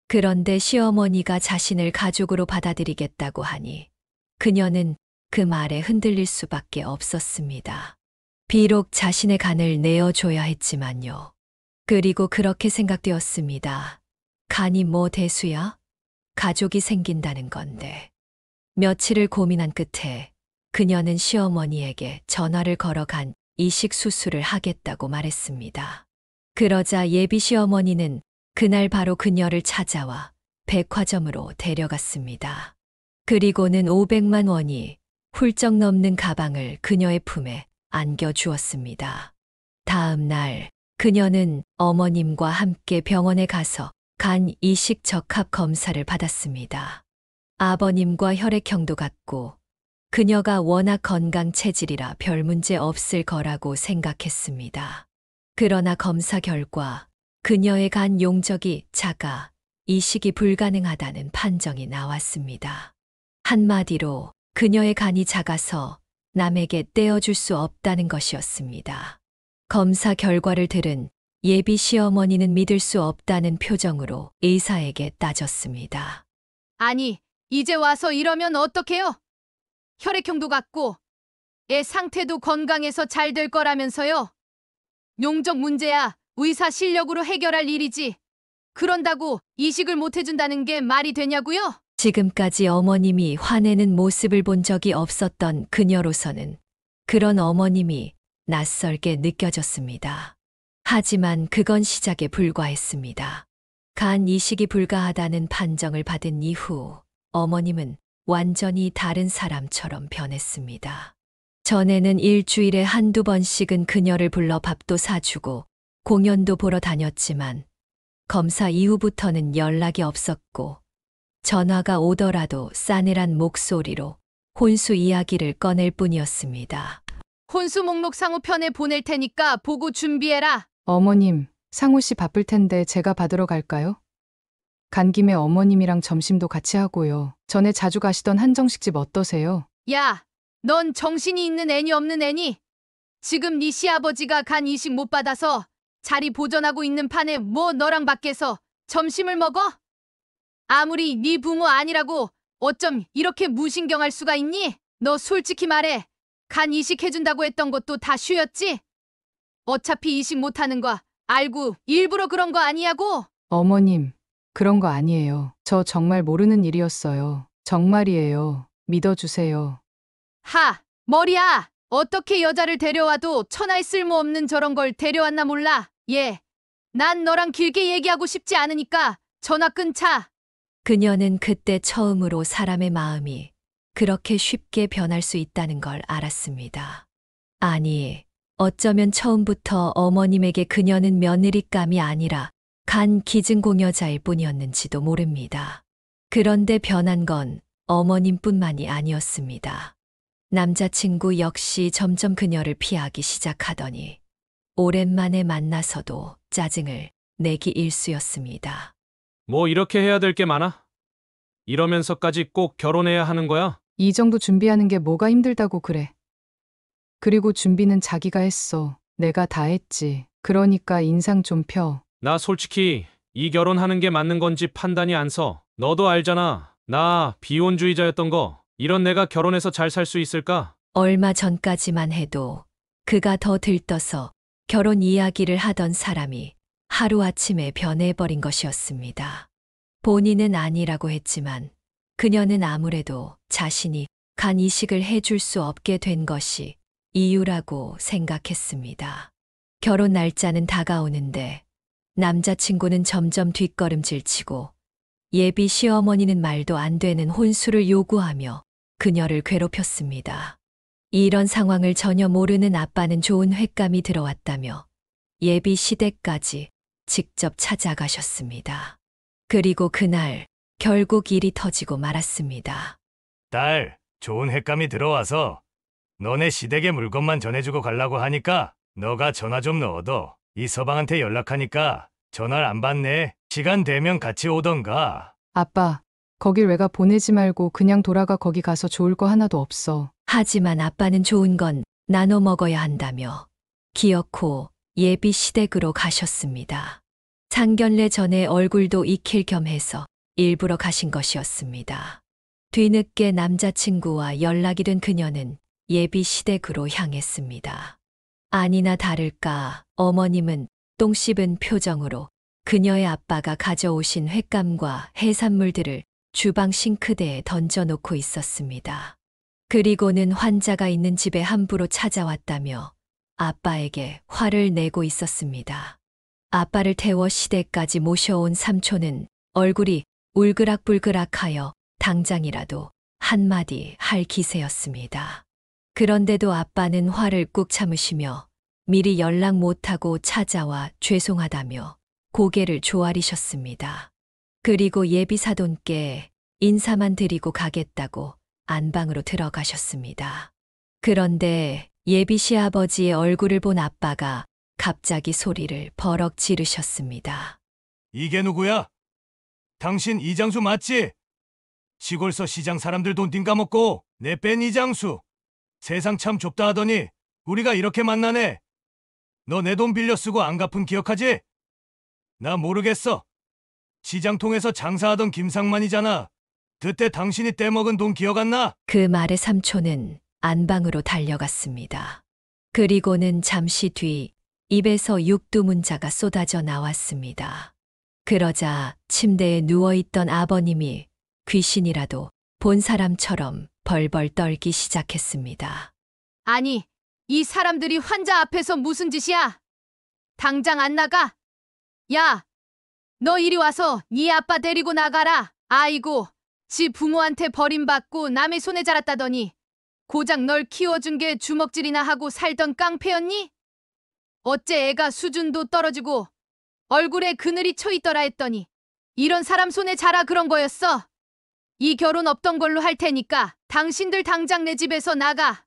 그런데 시어머니가 자신을 가족으로 받아들이겠다고 하니 그녀는 그 말에 흔들릴 수밖에 없었습니다. 비록 자신의 간을 내어줘야 했지만요. 그리고 그렇게 생각되었습니다. 간이 뭐 대수야? 가족이 생긴다는 건데. 며칠을 고민한 끝에 그녀는 시어머니에게 전화를 걸어간 이식 수술을 하겠다고 말했습니다. 그러자 예비 시어머니는 그날 바로 그녀를 찾아와 백화점으로 데려갔습니다. 그리고는 500만 원이 훌쩍 넘는 가방을 그녀의 품에 안겨주었습니다. 다음 날 그녀는 어머님과 함께 병원에 가서 간 이식 적합 검사를 받았습니다. 아버님과 혈액형도 같고 그녀가 워낙 건강 체질이라 별 문제 없을 거라고 생각했습니다. 그러나 검사 결과 그녀의 간 용적이 작아 이식이 불가능하다는 판정이 나왔습니다. 한마디로 그녀의 간이 작아서 남에게 떼어줄 수 없다는 것이었습니다. 검사 결과를 들은 예비 시어머니는 믿을 수 없다는 표정으로 의사에게 따졌습니다. 아니, 이제 와서 이러면 어떡해요? 혈액형도 같고 애 상태도 건강해서 잘 될 거라면서요. 용적 문제야 의사 실력으로 해결할 일이지. 그런다고 이식을 못 해준다는 게 말이 되냐고요? 지금까지 어머님이 화내는 모습을 본 적이 없었던 그녀로서는 그런 어머님이 낯설게 느껴졌습니다. 하지만 그건 시작에 불과했습니다. 간 이식이 불가하다는 판정을 받은 이후 어머님은 완전히 다른 사람처럼 변했습니다. 전에는 일주일에 한두 번씩은 그녀를 불러 밥도 사주고 공연도 보러 다녔지만 검사 이후부터는 연락이 없었고 전화가 오더라도 싸늘한 목소리로 혼수 이야기를 꺼낼 뿐이었습니다. 혼수 목록 상호편에 보낼 테니까 보고 준비해라. 어머님, 상우 씨 바쁠 텐데 제가 받으러 갈까요? 간 김에 어머님이랑 점심도 같이 하고요. 전에 자주 가시던 한정식집 어떠세요? 야, 넌 정신이 있는 애니 없는 애니? 지금 네 시아버지가 간 이식 못 받아서 자리 보전하고 있는 판에 뭐 너랑 밖에서 점심을 먹어? 아무리 네 부모 아니라고 어쩜 이렇게 무신경할 수가 있니? 너 솔직히 말해. 간 이식 해준다고 했던 것도 다 쉬었지? 어차피 이식 못하는 거 알고 일부러 그런 거 아니냐고? 어머님, 그런 거 아니에요. 저 정말 모르는 일이었어요. 정말이에요. 믿어주세요. 하, 머리야. 어떻게 여자를 데려와도 천하에 쓸모없는 저런 걸 데려왔나 몰라. 예. 난 너랑 길게 얘기하고 싶지 않으니까 전화 끊자. 그녀는 그때 처음으로 사람의 마음이 그렇게 쉽게 변할 수 있다는 걸 알았습니다. 아니, 어쩌면 처음부터 어머님에게 그녀는 며느리감이 아니라 간 기증공여자일 뿐이었는지도 모릅니다. 그런데 변한 건 어머님뿐만이 아니었습니다. 남자친구 역시 점점 그녀를 피하기 시작하더니 오랜만에 만나서도 짜증을 내기 일쑤였습니다. 뭐 이렇게 해야 될 게 많아? 이러면서까지 꼭 결혼해야 하는 거야? 이 정도 준비하는 게 뭐가 힘들다고 그래. 그리고 준비는 자기가 했어. 내가 다 했지. 그러니까 인상 좀 펴. 나 솔직히 이 결혼하는 게 맞는 건지 판단이 안 서. 너도 알잖아. 나 비혼주의자였던 거. 이런 내가 결혼해서 잘 살 수 있을까? 얼마 전까지만 해도 그가 더 들떠서 결혼 이야기를 하던 사람이 하루아침에 변해버린 것이었습니다. 본인은 아니라고 했지만 그녀는 아무래도 자신이 간 이식을 해줄 수 없게 된 것이 이유라고 생각했습니다. 결혼 날짜는 다가오는데 남자친구는 점점 뒷걸음질 치고 예비 시어머니는 말도 안 되는 혼수를 요구하며 그녀를 괴롭혔습니다. 이런 상황을 전혀 모르는 아빠는 좋은 횟감이 들어왔다며 예비 시댁까지 직접 찾아가셨습니다. 그리고 그날 결국 일이 터지고 말았습니다. 딸, 좋은 횟감이 들어와서 너네 시댁에 물건만 전해주고 가려고 하니까 너가 전화 좀 넣어둬. 이 서방한테 연락하니까 전화를 안 받네. 시간 되면 같이 오던가. 아빠, 거길 왜 가 보내지 말고 그냥 돌아가. 거기 가서 좋을 거 하나도 없어. 하지만 아빠는 좋은 건 나눠 먹어야 한다며 기어코 예비 시댁으로 가셨습니다. 상견례 전에 얼굴도 익힐 겸 해서 일부러 가신 것이었습니다. 뒤늦게 남자친구와 연락이 된 그녀는 예비 시댁으로 향했습니다. 아니나 다를까 어머님은 똥 씹은 표정으로 그녀의 아빠가 가져오신 횟감과 해산물들을 주방 싱크대에 던져놓고 있었습니다. 그리고는 환자가 있는 집에 함부로 찾아왔다며 아빠에게 화를 내고 있었습니다. 아빠를 태워 시댁까지 모셔온 삼촌은 얼굴이 울그락불그락하여 당장이라도 한마디 할 기세였습니다. 그런데도 아빠는 화를 꾹 참으시며 미리 연락 못하고 찾아와 죄송하다며 고개를 조아리셨습니다. 그리고 예비 사돈께 인사만 드리고 가겠다고 안방으로 들어가셨습니다. 그런데 예비 시아버지의 얼굴을 본 아빠가 갑자기 소리를 버럭 지르셨습니다. 이게 누구야? 당신 이장수 맞지? 시골서 시장 사람들 돈 띵까먹고 내 뺀 이장수. 세상 참 좁다 하더니 우리가 이렇게 만나네. 너 내 돈 빌려 쓰고 안 갚은 기억하지? 나 모르겠어. 시장 통해서 장사하던 김상만이잖아. 그때 당신이 떼먹은 돈 기억 안 나? 그 말에 삼촌은 안방으로 달려갔습니다. 그리고는 잠시 뒤 입에서 육두문자가 쏟아져 나왔습니다. 그러자 침대에 누워있던 아버님이 귀신이라도 본 사람처럼 벌벌 떨기 시작했습니다. 아니, 이 사람들이 환자 앞에서 무슨 짓이야? 당장 안 나가? 야, 너 이리 와서 네 아빠 데리고 나가라. 아이고, 지 부모한테 버림받고 남의 손에 자랐다더니 고작 널 키워준 게 주먹질이나 하고 살던 깡패였니? 어째 애가 수준도 떨어지고 얼굴에 그늘이 쳐있더라 했더니 이런 사람 손에 자라 그런 거였어. 이 결혼 없던 걸로 할 테니까 당신들 당장 내 집에서 나가.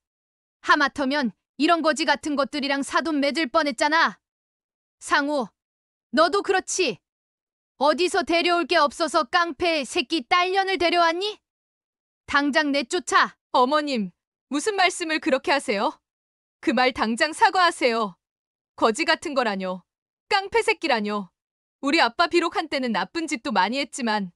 하마터면 이런 거지 같은 것들이랑 사돈 맺을 뻔했잖아. 상우, 너도 그렇지. 어디서 데려올 게 없어서 깡패 새끼 딸년을 데려왔니? 당장 내쫓아. 어머님, 무슨 말씀을 그렇게 하세요? 그 말 당장 사과하세요. 거지 같은 거라뇨. 깡패 새끼라뇨. 우리 아빠 비록 한때는 나쁜 짓도 많이 했지만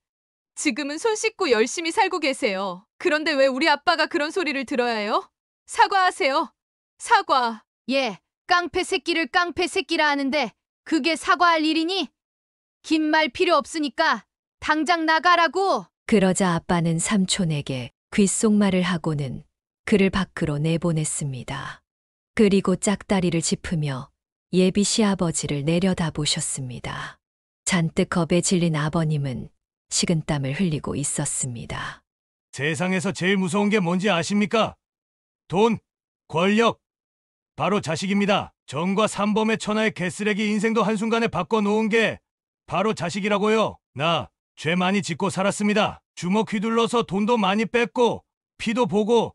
지금은 손 씻고 열심히 살고 계세요. 그런데 왜 우리 아빠가 그런 소리를 들어야 해요? 사과하세요. 사과. 예, 깡패 새끼를 깡패 새끼라 하는데 그게 사과할 일이니? 긴 말 필요 없으니까 당장 나가라고. 그러자 아빠는 삼촌에게 귓속말을 하고는 그를 밖으로 내보냈습니다. 그리고 짝다리를 짚으며 예비 시아버지를 내려다보셨습니다. 잔뜩 겁에 질린 아버님은 식은땀을 흘리고 있었습니다. 세상에서 제일 무서운 게 뭔지 아십니까? 돈, 권력, 바로 자식입니다. 정과 삼범의 천하의 개쓰레기 인생도 한순간에 바꿔놓은 게 바로 자식이라고요. 나 죄 많이 짓고 살았습니다. 주먹 휘둘러서 돈도 많이 뺐고 피도 보고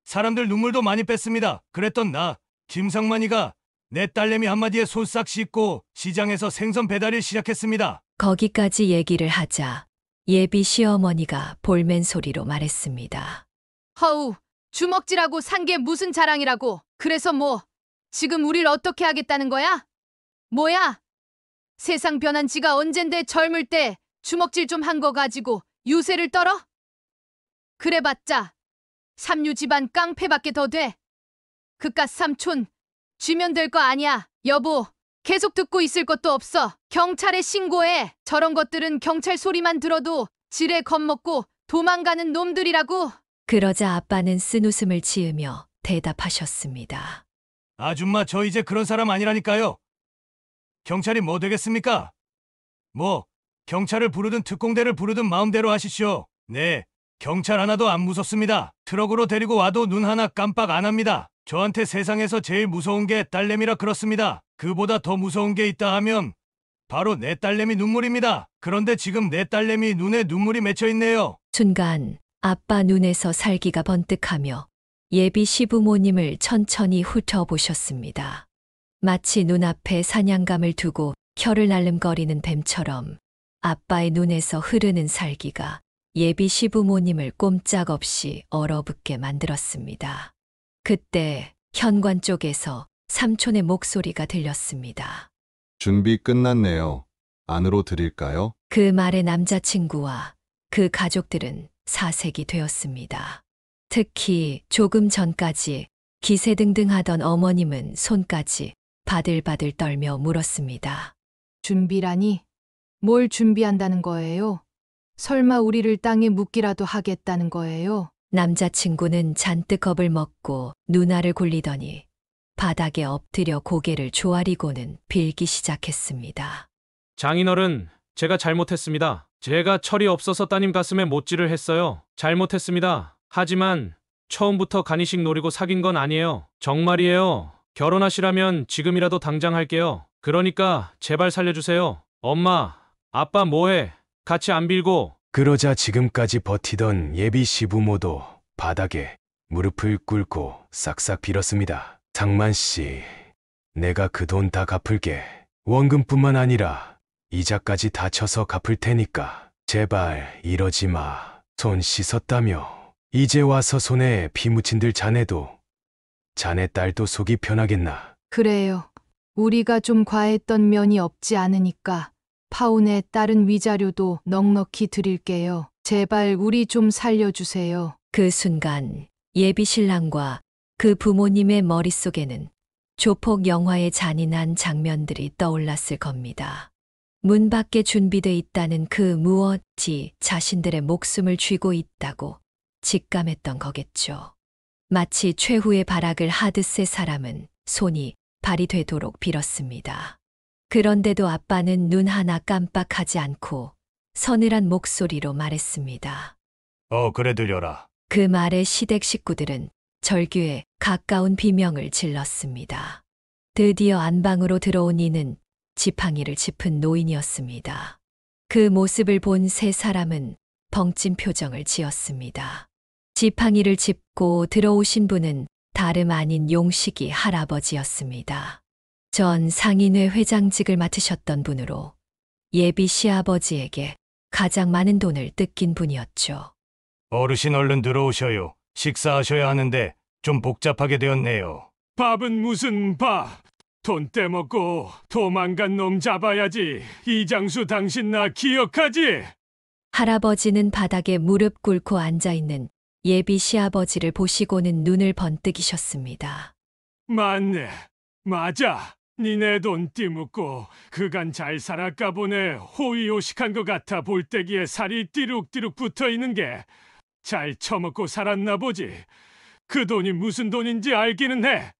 사람들 눈물도 많이 뺐습니다. 그랬던 나 김상만이가 내 딸내미 한마디에 손 싹 씻고 시장에서 생선 배달을 시작했습니다. 거기까지 얘기를 하자 예비 시어머니가 볼멘 소리로 말했습니다. 허우, 주먹질하고 산 게 무슨 자랑이라고. 그래서 뭐, 지금 우릴 어떻게 하겠다는 거야? 뭐야? 세상 변한 지가 언젠데 젊을 때 주먹질 좀 한 거 가지고 유세를 떨어? 그래봤자 삼류 집안 깡패밖에 더 돼. 그깟 삼촌 쥐면 될 거 아니야. 여보, 계속 듣고 있을 것도 없어. 경찰에 신고해. 저런 것들은 경찰 소리만 들어도 지레 겁먹고 도망가는 놈들이라고. 그러자 아빠는 쓴웃음을 지으며 대답하셨습니다. 아줌마, 저 이제 그런 사람 아니라니까요. 경찰이 뭐 되겠습니까? 뭐 경찰을 부르든 특공대를 부르든 마음대로 하시시오. 네, 경찰 하나도 안 무섭습니다. 트럭으로 데리고 와도 눈 하나 깜빡 안 합니다. 저한테 세상에서 제일 무서운 게 딸내미라 그렇습니다. 그보다 더 무서운 게 있다 하면 바로 내 딸내미 눈물입니다. 그런데 지금 내 딸내미 눈에 눈물이 맺혀 있네요. 순간 아빠 눈에서 살기가 번뜩하며 예비 시부모님을 천천히 훑어보셨습니다. 마치 눈앞에 사냥감을 두고 혀를 날름거리는 뱀처럼 아빠의 눈에서 흐르는 살기가 예비 시부모님을 꼼짝없이 얼어붙게 만들었습니다. 그때 현관 쪽에서 삼촌의 목소리가 들렸습니다. 준비 끝났네요. 안으로 드릴까요? 그 말에 남자친구와 그 가족들은 사색이 되었습니다. 특히 조금 전까지 기세등등하던 어머님은 손까지 바들바들 떨며 물었습니다. 준비라니? 뭘 준비한다는 거예요? 설마 우리를 땅에 묻기라도 하겠다는 거예요? 남자친구는 잔뜩 겁을 먹고 눈알을 굴리더니 바닥에 엎드려 고개를 조아리고는 빌기 시작했습니다. 장인어른, 제가 잘못했습니다. 제가 철이 없어서 따님 가슴에 못질을 했어요. 잘못했습니다. 하지만 처음부터 간이식 노리고 사귄 건 아니에요. 정말이에요. 결혼하시라면 지금이라도 당장 할게요. 그러니까 제발 살려주세요. 엄마, 아빠 뭐해? 같이 안 빌고. 그러자 지금까지 버티던 예비 시부모도 바닥에 무릎을 꿇고 싹싹 빌었습니다. 상만 씨, 내가 그 돈 다 갚을게. 원금뿐만 아니라 이자까지 다 쳐서 갚을 테니까 제발 이러지 마. 손 씻었다며. 이제 와서 손에 피 묻힌들 자네도 자네 딸도 속이 편하겠나. 그래요. 우리가 좀 과했던 면이 없지 않으니까 파혼에 따른 위자료도 넉넉히 드릴게요. 제발 우리 좀 살려주세요. 그 순간 예비 신랑과 그 부모님의 머릿속에는 조폭 영화의 잔인한 장면들이 떠올랐을 겁니다. 문 밖에 준비돼 있다는 그 무엇이 자신들의 목숨을 쥐고 있다고 직감했던 거겠죠. 마치 최후의 발악을 하듯 세 사람은 손이 발이 되도록 빌었습니다. 그런데도 아빠는 눈 하나 깜빡하지 않고 서늘한 목소리로 말했습니다. 그래 들려라. 그 말에 시댁 식구들은 절규에 가까운 비명을 질렀습니다. 드디어 안방으로 들어온 이는 지팡이를 짚은 노인이었습니다. 그 모습을 본 세 사람은 벙찐 표정을 지었습니다. 지팡이를 짚고 들어오신 분은 다름 아닌 용식이 할아버지였습니다. 전 상인회 회장직을 맡으셨던 분으로 예비 시아버지에게 가장 많은 돈을 뜯긴 분이었죠. 어르신 얼른 들어오셔요. 식사하셔야 하는데 좀 복잡하게 되었네요. 밥은 무슨 밥? 돈 떼먹고 도망간 놈 잡아야지. 이장수 당신 나 기억하지? 할아버지는 바닥에 무릎 꿇고 앉아있는 예비 시아버지를 보시고는 눈을 번뜩이셨습니다. 맞네. 맞아. 니네 돈 띠묻고 그간 잘 살았까 보네. 호의호식한 것 같아. 볼때기에 살이 띠룩띠룩 붙어있는 게 잘 처먹고 살았나 보지. 그 돈이 무슨 돈인지 알기는 해.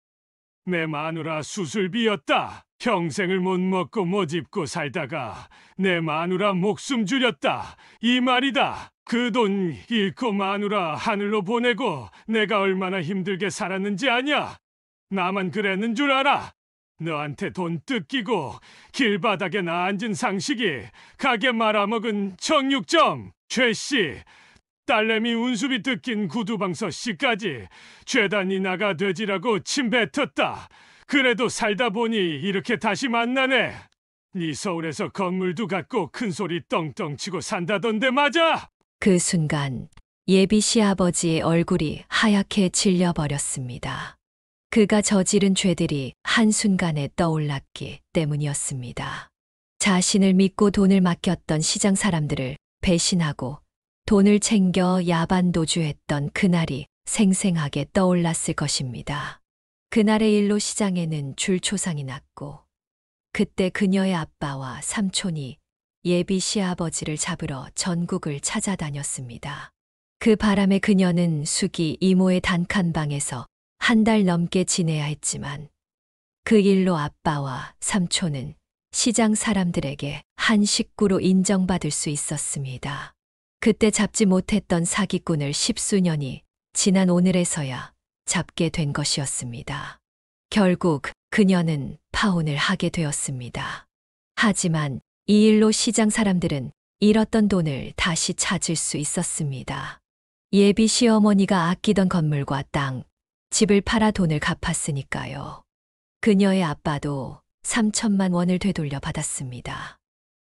내 마누라 수술비였다. 평생을 못 먹고 못 입고 살다가 내 마누라 목숨 줄였다. 이 말이다. 그 돈 잃고 마누라 하늘로 보내고 내가 얼마나 힘들게 살았는지 아냐? 나만 그랬는 줄 알아? 너한테 돈 뜯기고 길바닥에 나 앉은 상식이 가게 말아먹은 정육점 최씨, 딸내미 운수비 뜯긴 구두방서 씨까지 죄다 니나가 되지라고 침 뱉었다. 그래도 살다 보니 이렇게 다시 만나네. 니 서울에서 건물도 갖고 큰소리 떵떵 치고 산다던데 맞아? 그 순간 예비 시아버지의 얼굴이 하얗게 질려버렸습니다. 그가 저지른 죄들이 한순간에 떠올랐기 때문이었습니다. 자신을 믿고 돈을 맡겼던 시장 사람들을 배신하고 돈을 챙겨 야반도주했던 그날이 생생하게 떠올랐을 것입니다. 그날의 일로 시장에는 줄초상이 났고 그때 그녀의 아빠와 삼촌이 예비 시아버지를 잡으러 전국을 찾아다녔습니다. 그 바람에 그녀는 숙이 이모의 단칸방에서 한 달 넘게 지내야 했지만 그 일로 아빠와 삼촌은 시장 사람들에게 한 식구로 인정받을 수 있었습니다. 그때 잡지 못했던 사기꾼을 십수년이 지난 오늘에서야 잡게 된 것이었습니다. 결국 그녀는 파혼을 하게 되었습니다. 하지만 이 일로 시장 사람들은 잃었던 돈을 다시 찾을 수 있었습니다. 예비 시어머니가 아끼던 건물과 땅, 집을 팔아 돈을 갚았으니까요. 그녀의 아빠도 3천만 원을 되돌려 받았습니다.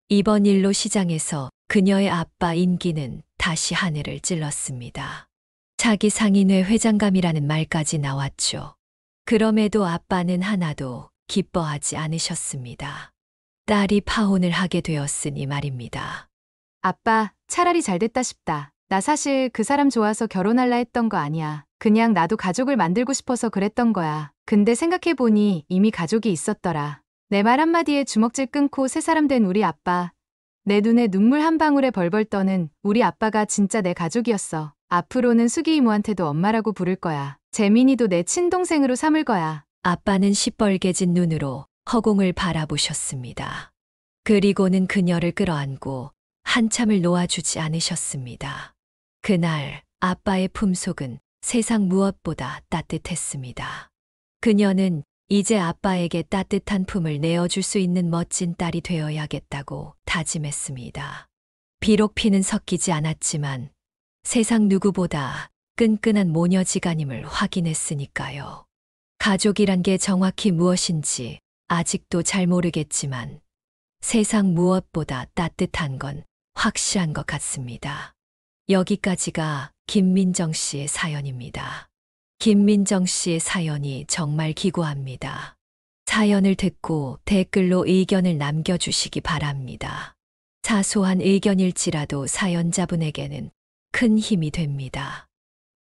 이번 일로 시장에서 그녀의 아빠 임기는 다시 하늘을 찔렀습니다. 자기 상인회 회장감이라는 말까지 나왔죠. 그럼에도 아빠는 하나도 기뻐하지 않으셨습니다. 딸이 파혼을 하게 되었으니 말입니다. 아빠, 차라리 잘 됐다 싶다. 나 사실 그 사람 좋아서 결혼할라 했던 거 아니야. 그냥 나도 가족을 만들고 싶어서 그랬던 거야. 근데 생각해보니 이미 가족이 있었더라. 내 말 한마디에 주먹질 끊고 새 사람 된 우리 아빠. 내 눈에 눈물 한 방울에 벌벌 떠는 우리 아빠가 진짜 내 가족이었어. 앞으로는 수기 이모한테도 엄마라고 부를 거야. 재민이도 내 친동생으로 삼을 거야. 아빠는 시뻘개진 눈으로 허공을 바라보셨습니다. 그리고는 그녀를 끌어안고 한참을 놓아주지 않으셨습니다. 그날 아빠의 품속은 세상 무엇보다 따뜻했습니다. 그녀는 이제 아빠에게 따뜻한 품을 내어줄 수 있는 멋진 딸이 되어야겠다고 다짐했습니다. 비록 피는 섞이지 않았지만 세상 누구보다 끈끈한 모녀지간임을 확인했으니까요. 가족이란 게 정확히 무엇인지 아직도 잘 모르겠지만 세상 무엇보다 따뜻한 건 확실한 것 같습니다. 여기까지가 김민정 씨의 사연입니다. 김민정 씨의 사연이 정말 기구합니다. 사연을 듣고 댓글로 의견을 남겨주시기 바랍니다. 사소한 의견일지라도 사연자분에게는 큰 힘이 됩니다.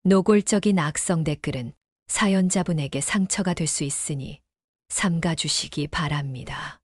노골적인 악성 댓글은 사연자분에게 상처가 될 수 있으니 삼가주시기 바랍니다.